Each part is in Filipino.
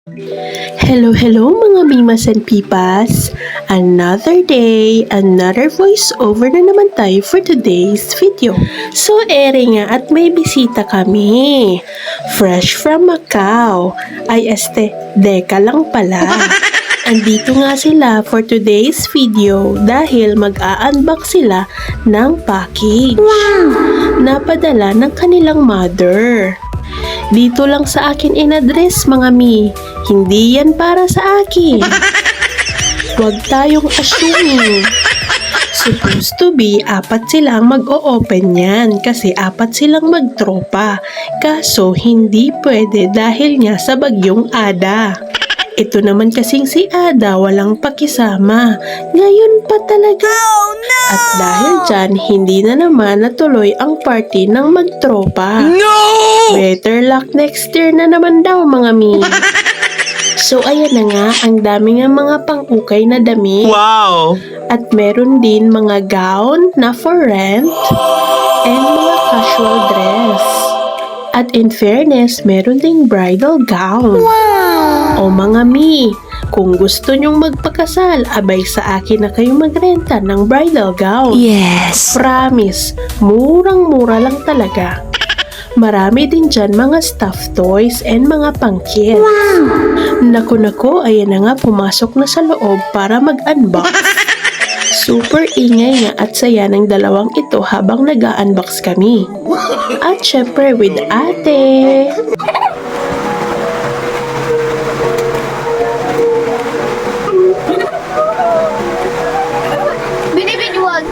Hello, hello mga Mimas and Pipas! Another day, another voiceover na naman tayo for today's video. So, ere nga at may bisita kami. Fresh from Macau. Ay, deka lang pala. Andito nga sila for today's video dahil mag-a-unbox sila ng package. Napadala ng kanilang mother. Dito lang sa akin in-address mga mi. Hindi yan para sa akin. Huwag tayong assuming. Supposed to be, 4 silang mag-o-open yan kasi 4 silang magtropa. Kaso hindi pwede dahil nga sa bagyong Ada. Ito naman kasing si Ada walang pakisama. Ngayon pa talaga. Oh, no! At dahil dyan, hindi na naman natuloy ang party ng magtropa. No! Better luck next year na naman daw mga mi. So ayan na nga, ang dami nga mga pang-ukay na damit. Wow! At meron din mga gown na for rent and mga casual dress. At in fairness, meron ding bridal gown. O mga mi, kung gusto nyong magpakasal, abay sa akin na kayo magrenta ng bridal gown. Yes! Promise, murang-mura lang talaga. Marami din dyan mga stuffed toys and mga pangkit. Naku, ayan na nga pumasok na sa loob para mag-unbox. Super ingay nga at saya ng dalawang ito habang nag-unbox kami. At syempre with ate. Binibinuan.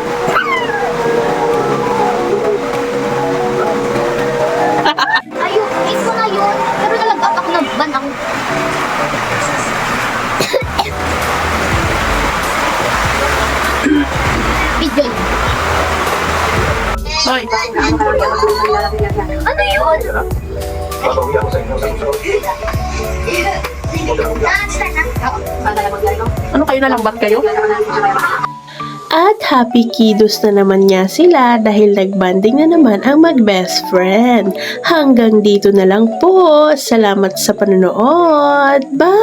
Ayun, ito na yun. Pero nalagap ako ng ban ako. Video. Hoy, Ano yun? ano kayo na lang ba't kayo? At happy kiddos na naman niya sila dahil nagbanding na naman ang mag-best friend. Hanggang dito na lang po. Salamat sa panonood. Bye!